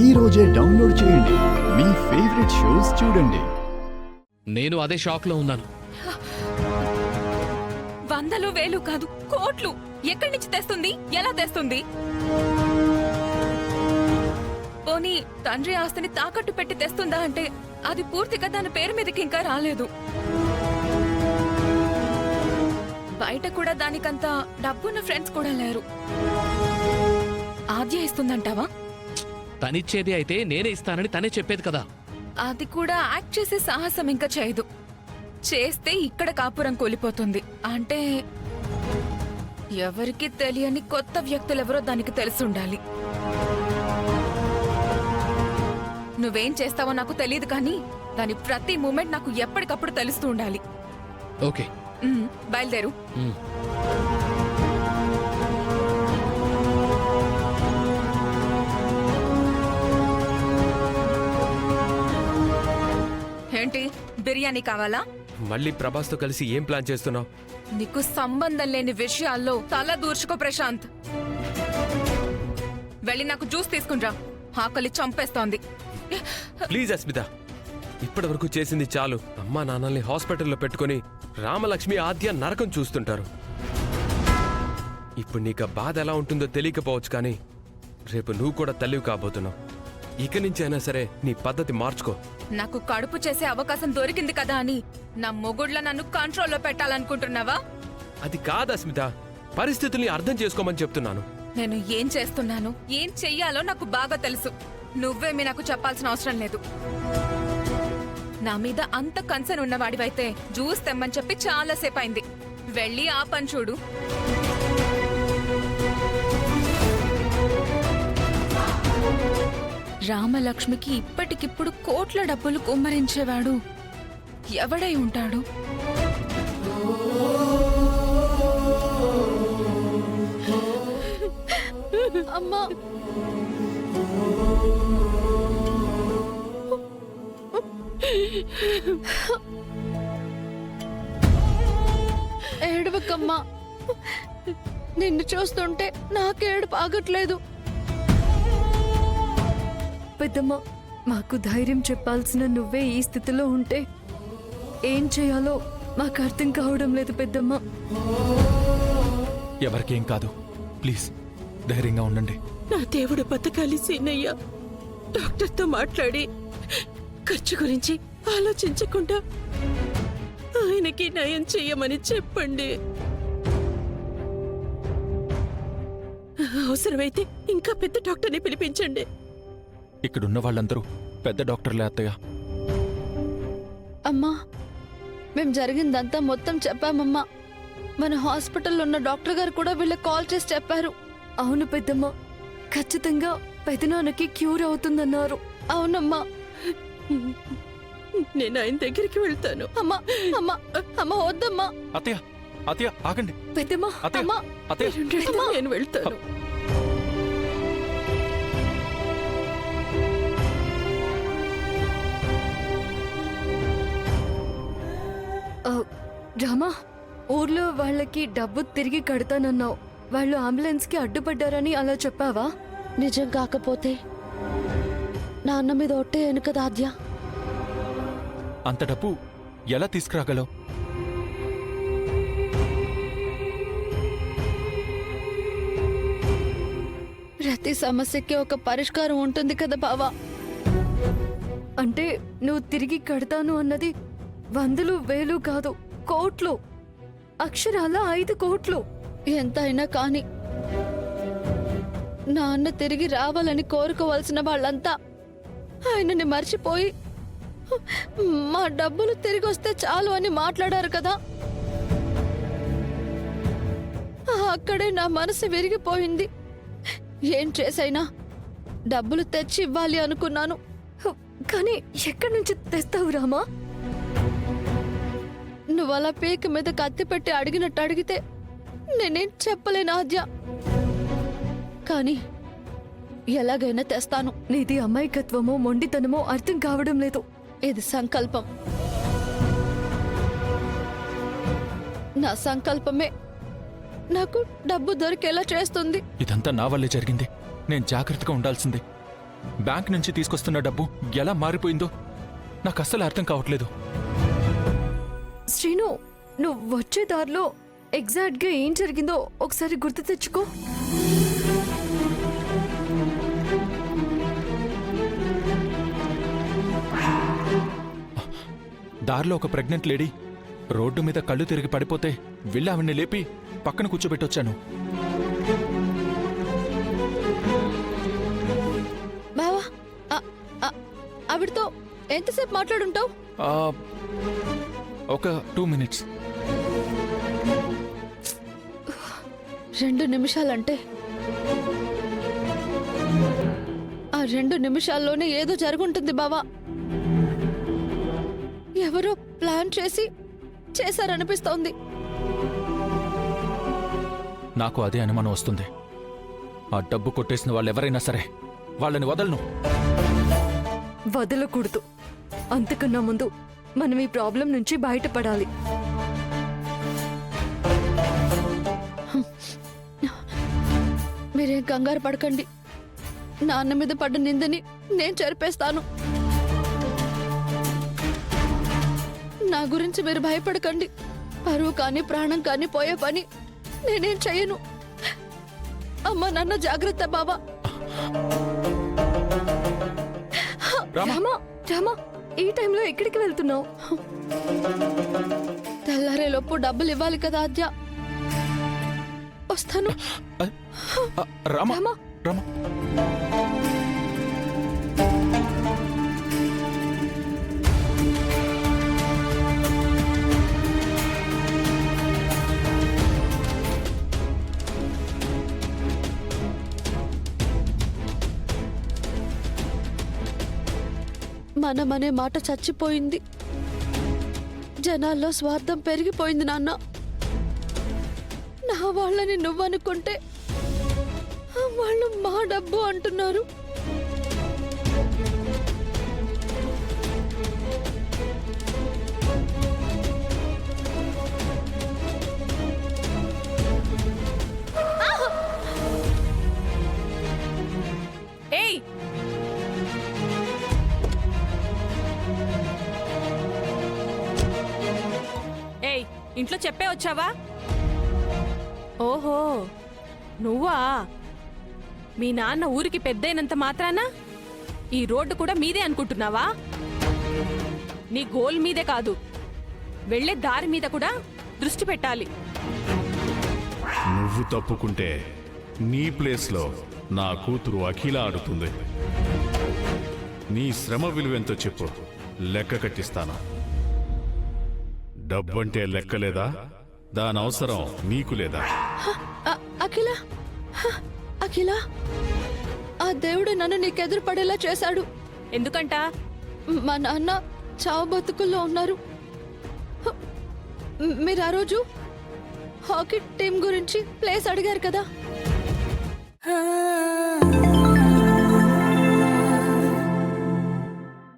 ఈ రోజే డౌన్లోడ్ చేయండి. మీ ఫేవరెట్ షోస్ చూడండి. నేను అదే షాక్ లో ఉన్నాను. వందలు వేలు కాదు, కోట్లు ఎక్కడి నుంచి తెస్తుంది? ఎలా తెస్తుంది? పోనీ తండ్రి ఆస్తిని తాకట్టు పెట్టి తెస్తుందా అంటే అది పూర్తిగా తన పేరు మీదకి ఇంకా రాలేదు. బయట కూడా దానికంత డబ్బున్న ఫ్రెండ్స్ కూడా లేరు. ఆద్య ఇస్తుందంటావా? తనిచ్చేది అయితే నేనే ఇస్తానని తనే చెప్పేది కదా. అది కూడా యాక్ట్ చేసే సాహసం ఇంకా చేయదు. చేస్తే ఇక్కడ కాపురం కూలిపోతుంది. అంటే ఎవరికి తెలియని కొత్త వ్యక్తులెవరో దానికి తెలుసుండాలి. నువ్వేం చేస్తావో నాకు తెలియదు, కానీ దాని ప్రతి మూమెంట్ నాకు ఎప్పటికప్పుడు తెలుస్తూ ఉండాలి. ఓకే, బయలుదేరు. ఏంటి, బిర్యానీ కావాలా? మళ్ళీ ప్రభాస్తో కలిసి ఏం ప్లాన్ చేస్తున్నావు? నీకు సంబంధం లేని విషయాల్లో తల దూర్చుకో ప్రశాంత్. వెళ్ళి నాకు జ్యూస్ తీసుకునిరా, ఆకలి చంపేస్తోంది. ప్లీజ్ అస్మిత, ఇప్పటి వరకు చేసింది చాలు. అమ్మా నాన్నల్ని హాస్పిటల్లో పెట్టుకుని రామలక్ష్మి ఆద్య నరకం చూస్తుంటారు. ఇప్పుడు నీకు బాధ ఎలా ఉంటుందో తెలియకపోవచ్చు, కానీ రేపు నువ్వు కూడా తల్లివి కాబోతున్నావు. ఇక నుంచి అయినా సరే నీ పద్ధతి మార్చుకో. నాకు కడుపు చేసే అవకాశం దొరికింది కదా అని నా మొగుడ్ల నన్ను కంట్రోల్లో పెట్టాలనుకుంటున్నావా? అది కాదు అస్మిత, పరిస్థితుల్ని అర్థం చేసుకోమని చెప్తున్నాను. నేను ఏం చేస్తున్నాను, ఏం చెయ్యాలో నాకు బాగా తెలుసు. నువ్వేమీ నాకు చెప్పాల్సిన అవసరం లేదు. నా మీద అంత కన్సర్న్ ఉన్నవాడివైతే జ్యూస్ తెమ్మని చెప్పి చాలాసేపు అయింది. వెళ్ళి ఆ పని చూడు. రామలక్ష్మికి ఇప్పటికిప్పుడు కోట్ల డబ్బులు కుమ్మరించేవాడు ఎవడై ఉంటాడు? అమ్మా, ఏడవకమ్మా. నిన్ను చూస్తుంటే నాకేడుపు ఆగట్లేదు. పెద్దమ్మ, మాకు ధైర్యం చెప్పాల్సిన నువ్వే ఈ స్థితిలో ఉంటే ఏం చేయాలో మాకు అర్థం కావడం లేదు పెద్దమ్మ. ఎవరికేం కాదు, ప్లీజ్ ధైర్యంగా ఉండండి. నా దేవుడు బతకాలి సీనయ్య. డాక్టర్తో మాట్లాడి ఖర్చు గురించి ఆలోచించకుండా ఆయనకి నయం చెయ్యమని చెప్పండి. అవసరమైతే ఇంకా పెద్ద డాక్టర్ని పిలిపించండి. ఇక్కడున్న వాళ్ళందరూ పెద్ద డాక్టర్లే అత్తయ్య. అమ్మా, మేం జరిగిందంతా మొత్తం చెప్పామమ్మా. మన హాస్పిటల్లో ఉన్న డాక్టర్ గారు కూడా వీళ్ళకి కాల్ చేసి చెప్పారు. అవును పెద్దమ్మ, ఖచ్చితంగా పెదనాన్నకి క్యూర్ అవుతుందన్నారు. అవునమ్మా. నేను ఆయన దగ్గరికి వెళ్తాను. అమ్మా అమ్మా అమ్మా, వద్దమ్మా. అత్తయ్య అత్తయ్య ఆగండి. పెద్దమ్మ, అత్తయ్య అమ్మా, అత్తయ్య నేను వెళ్తాను. రామా, ఊర్లో వాళ్ళకి డబ్బు తిరిగి కడతానన్నావు. వాళ్ళు అంబులెన్స్ కి అడ్డుపడ్డారని అలా చెప్పావా? నిజం కాకపోతే నాన్న మీద ఒట్టే కదా ఆద్య. అంత డబ్బు ఎలా తీసుకురాగలవు? ప్రతి సమస్యకి ఒక పరిష్కారం ఉంటుంది కదా బావా. అంటే నువ్వు తిరిగి కడతాను అన్నది వందలు వేలు కాదు, కోట్లు. అక్షరాల 5 కోట్లు. ఎంతైనా కాని నాన్న తిరిగి రావాలని కోరుకోవాల్సిన వాళ్ళంతా ఆయనని మర్చిపోయి మా డబ్బులు తిరిగి వస్తే చాలు అని మాట్లాడారు కదా. అక్కడే నా మనసు విరిగిపోయింది. ఏం చేసైనా డబ్బులు తెచ్చి ఇవ్వాలి అనుకున్నాను. కానీ ఎక్కడి నుంచి తెస్తావు రామా? నువ్వు అలా పీక మీద కత్తి పెట్టి అడిగినట్టు అడిగితే నేనేం చెప్పలేను ఆద్య. కానీ ఎలాగైనా తెస్తాను. నీది అమాయకత్వమో మొండితనమో అర్థం కావడం లేదు. ఇది సంకల్పం. నా సంకల్పమే నాకు డబ్బు దొరికేలా చేస్తుంది. ఇదంతా నా వల్లే జరిగింది. నేను జాగ్రత్తగా ఉండాల్సింది. బ్యాంక్ నుంచి తీసుకొస్తున్న డబ్బు ఎలా మారిపోయిందో నాకు అస్సలు అర్థం కావట్లేదు. శ్రీను, నువ్వు వచ్చే దారిలో ఎగ్జాక్ట్ గా ఏం జరిగిందో ఒకసారి గుర్తు తెచ్చుకో. దారిలో ఒక ప్రెగ్నెంట్ లేడీ రోడ్డు మీద కళ్ళు తిరిగి పడిపోతే వెళ్ళి ఆవిడ్ని లేపి పక్కన కూర్చోబెట్టొచ్చాను. బావా ఆవిడతో ఎంతసేపు మాట్లాడుంటావు? ఆ, ఒక 2 minutes. 2 నిమిషాలంటే ఆ 2 నిమిషాల్లోనే ఏదో జరుగుంటుంది బావా. ఎవరో ప్లాన్ చేశారనిపిస్తోంది. నాకు అదే అనుమానం వస్తుంది. ఆ డబ్బు కొట్టేసిన వాళ్ళెవరైనా సరే వాళ్ళని వదలను. వదలకూడదు. అంతకన్నా ముందు మనం ఈ ప్రాబ్లం నుంచి బయటపడాలి. మీరేం కంగారు పడకండి. నాన్న మీద పడ్డ నిందని నేను చెరిపేస్తాను. నా గురించి మీరు భయపడకండి. పరువు కానీ ప్రాణం కానీ పోయే పని నేనేం చెయ్యను. అమ్మ నాన్న జాగ్రత్త బాబా. రామా, రామా, ఈ టైంలో ఎక్కడికి వెళ్తున్నావు? తెల్లారేలోపు డబ్బులు ఇవ్వాలి కదా ఆద్య. వస్తాను. రామా, రామా. రామా. మనమనే మాట చచ్చిపోయింది. జనాల్లో స్వార్థం పెరిగిపోయింది నాన్న. నా వాళ్ళని నువ్వనుకుంటే వాళ్ళు మా డబ్బు అంటున్నారు. ఏయ్, ఏయ్, ఇంట్లో చెప్పే వచ్చావా? ఓహో, నువ్వా? మీ నాన్న ఊరికి పెద్దయినంత మాత్రాన ఈ రోడ్డు కూడా మీదే అనుకుంటున్నావా? నీ గోల్ మీదే కాదు, వెళ్లే దారి మీద కూడా దృష్టి పెట్టాలి. నువ్వు తప్పుకుంటే నీ ప్లేస్లో నా కూతురు అఖిల ఆడుతుంది. నీ శ్రమ విలువెంతో చెప్పు, లెక్క కట్టిస్తాను. డబ్బంటే లెక్కలేదా? దాని అవసరం నీకు లేదా? అఖిల, అఖిల, ఆ దేవుడు నన్ను నీకెదురు పడేలా చేశాడు. ఎందుకంట? మా నాన్న చావు బతుకుల్లో ఉన్నారు. మీరు ఆ రోజు హాకీ టీం గురించి ప్లేస్ అడిగారు కదా.